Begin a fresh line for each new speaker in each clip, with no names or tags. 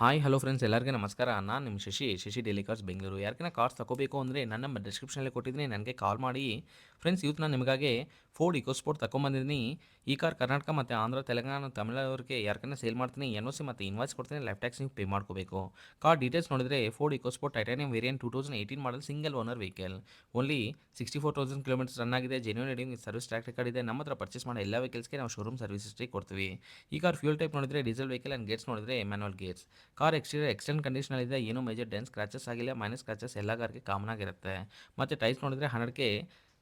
Hi hello friends ಎಲ್ಲರಿಗೂ ನಮಸ್ಕಾರ. ನಾನು ನಿಮ್ಮ ಶಶಿ ಡೈಲಿ ಕಾರ್ಸ್ ಬೆಂಗಳೂರು. ಯಾರಿಗಾನ ಕಾರ್ಸ್ ತಗೋಬೇಕು ಅಂದರೆ ನನ್ನ ನಂಬರ್ ಡಿಸ್ಕ್ರಿಪ್ಷನಲ್ಲಿ ಕೊಟ್ಟಿದ್ದೀನಿ, ನನಗೆ ಕಾಲ್ ಮಾಡಿ. ಫ್ರೆಂಡ್ಸ್ ಇವತ್ತು ನಾನು ನಿಮಗಾಗಿ ಫೋರ್ಡ್ ಇಕೋಸ್ಪೋರ್ಟ್ ತಗೊಂಬಂದಿದ್ದೀನಿ. ಈ ಕಾರ್ ಕರ್ನಾಟಕ ಮತ್ತು ಆಂಧ್ರ, ತೆಲಂಗಾಣ, ತಮಿಳವರಿಗೆ ಯಾರಿಗಾನ ಸೇಲ್ ಮಾಡ್ತೀನಿ. NOC ಮತ್ತು ಇನ್ವಾಯ್ಸ್ ಕೊಡ್ತೀನಿ. ಲೈಫ್ ಟ್ಯಾಕ್ಸ್ ನೀವು ಪೇ ಮಾಡ್ಕೋಬೇಕು. ಕಾರ್ ಡೀಟೇಲ್ಸ್ ನೋಡಿದರೆ Ford EcoSport Titanium variant 2018 model single owner vehicle. Only 64,000 kilometres run ಆಗಿದೆ. Genuine reading service track record ಇದೆ. ನಮ್ಮ ಹತ್ರ ಪರ್ಚೇಸ್ ಮಾಡೋ ಎಲ್ಲ ವೆಹಿಕಲ್ಸ್ಗೆ ನಾವು ಶೋರೂಮ್ ಸರ್ವಿಸ್ ಹಿಸ್ಟ್ರಿ ಕೊಡ್ತೀವಿ. ಈ ಕಾರ್ ಫ್ಯೂಲ್ ಟೈಪ್ ನೋಡಿದರೆ ಡೀಸೆಲ್ ವೆಹಿಕಲ್ ಆ್ಯಂಡ್ ಗೇಟ್ಸ್ ನೋಡಿದರೆ ಮ್ಯಾನುವಲ್ ಗೇಟ್ಸ್. ಕಾರ್ ಎಕ್ಸ್ಟೀರಿಯರ್ ಎಕ್ಸಲೆಂಟ್ ಕಂಡೀಷನಲ್ಲಿದೆ. ಏನೂ ಮೇಜರ್ ಡೆನ್ಸ್ ಸ್ಕ್ರಾಚಸ್ ಆಗಿಲ್ಲ. ಮೈನಸ್ ಸ್ಕ್ರಾಚಸ್ ಎಲ್ಲ ಕಾರ್ಗೆ ಕಾಮನ್ ಆಗಿರುತ್ತೆ. ಮತ್ತು ಟೈರ್ಸ್ ನೋಡಿದರೆ 100ಕ್ಕೆ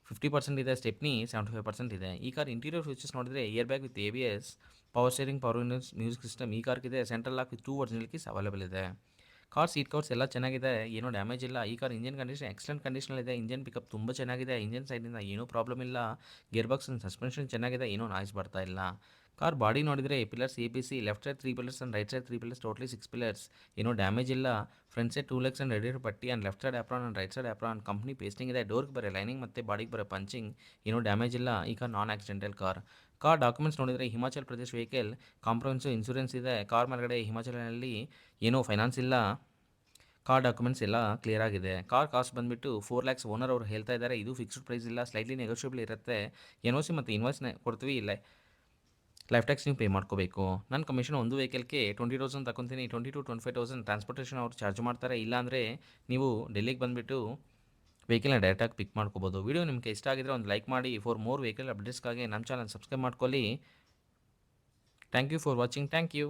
50% ಇದೆ. ಸ್ಟೆಪ್ನಿ 75% ಇದೆ. ಈ ಕಾರ್ ಇಂಟೀರಿಯರ್ ಫೀಚರ್ಸ್ ನೋಡಿದರೆ air bag with ABS, power steering, power windows, music system ಈ ಕಾರ್ಗಿದೆ. Central lock with 2 original keys available ಇದೆ. ಕಾರ್ ಸೀಟ್ ಕವರ್ಸ್ ಎಲ್ಲ ಚೆನ್ನಾಗಿದೆ, ಏನೂ ಡ್ಯಾಮೇಜ್ ಇಲ್ಲ. ಈ ಕಾರ್ ಇಂಜಿನ್ ಕಂಡೀಷನ್ ಎಕ್ಸಲೆಂಟ್ ಕಂಡೀಷನಲ್ಲಿದೆ. ಇಂಜಿನ್ ಪಿಕಪ್ ತುಂಬ ಚೆನ್ನಾಗಿದೆ. ಇಂಜಿನ್ ಸೈಡಿಂದ ಏನೂ ಪ್ರಾಬ್ಲಮ್ ಇಲ್ಲ. ಗೇರ್ ಬಾಕ್ಸ್ ಆ್ಯಂಡ್ ಸಸ್ಪೆನ್ಷನ್ ಚೆನ್ನಾಗಿದೆ, ಏನೂ ನಾಯ್ಸ್ ಬರ್ತಾ ಇಲ್ಲ. ಕಾರ್ ಬಾಡಿ ನೋಡಿದರೆ pillars ABS, left side 3 pillars and right side 3 pillars, totally 6 pillars, ಏನೂ ಡ್ಯಾಮೇಜ್ ಇಲ್ಲ. Front side 2 legs and radiator ಪಟ್ಟಿ and left side apron and right side apron company pasting ಇದೆ. ಡೋರ್ಗೆ ಬರೋ ಲೈನಿಂಗ್ ಮತ್ತು ಬಾಡಿಗೆ ಬರೋ ಪಂಚಿಂಗ್ ಏನೂ ಡ್ಯಾಮೇಜ್ ಇಲ್ಲ. ಈ car non accidental car. Car documents ನೋಡಿದರೆ Himachal Pradesh vehicle, comprehensive insurance ಇದೆ. ಕಾರ್ ಮೇಲ್ಗಡೆ ಹಿಮಾಚಲನಲ್ಲಿ ಏನೂ ಫೈನಾನ್ಸ್ ಇಲ್ಲ. ಕಾರ್ ಡಾಕ್ಯುಮೆಂಟ್ಸ್ ಎಲ್ಲ ಕ್ಲಿಯರ್ ಆಗಿದೆ. ಕಾರ್ ಕಾಸ್ಟ್ ಬಂದುಬಿಟ್ಟು 4 lakhs ಓನರ್ ಅವರು ಹೇಳ್ತಾ ಇದ್ದಾರೆ. ಇದು ಫಿಕ್ಸ್ಡ್ ಪ್ರೈಸ್ ಇಲ್ಲ, ಸ್ಲೈಟ್ಲಿ ನೆಗೋಷಿಯಬಲ್ ಇರುತ್ತೆ. NOC ಮತ್ತು ಇನ್ವಾಯ್ಸ್ನ ಕೊಡ್ತೀವಿ. ಇಲ್ಲ ಲೈಫ್ ಟ್ಯಾಕ್ಸ್ ನೀವು ಪೇ ಮಾಡ್ಕೋಬೇಕು. ನನ್ನ ಕಮಿಷನ್ ಒಂದು ವೆಹಿಕಲ್ಗೆ 20,000 ತಗೊತೀನಿ. 20,000 to 25,000 ಟ್ರಾನ್ಸ್ಪೋರ್ಟೇಷನ್ ಅವ್ರು ಚಾರ್ಜ್ ಮಾಡ್ತಾರೆ. ಇಲ್ಲಾಂದರೆ ನೀವು ಡೆಲ್ಲಿಗೆ ಬಂದುಬಿಟ್ಟು ವೆಹಿಕಲ್ನ ಡೈರೆಕ್ಟಾಗಿ ಪಿಕ್ ಮಾಡ್ಕೋಬೋದು. ವಿಡಿಯೋ ನಿಮಗೆ ಇಷ್ಟ ಆಗಿದ್ರೆ ಒಂದು ಲೈಕ್ ಮಾಡಿ. ಫಾರ್ ಮೋರ್ ವೆಹಿಕಲ್ ಅಪ್ಡೇಟ್ಸ್ಗಾಗಿ ನಮ್ಮ ಚಾನಲ್ ಸಬ್ಸ್ಕ್ರೈಬ್ ಮಾಡ್ಕೊಳ್ಳಿ. Thank you for watching. Thank you.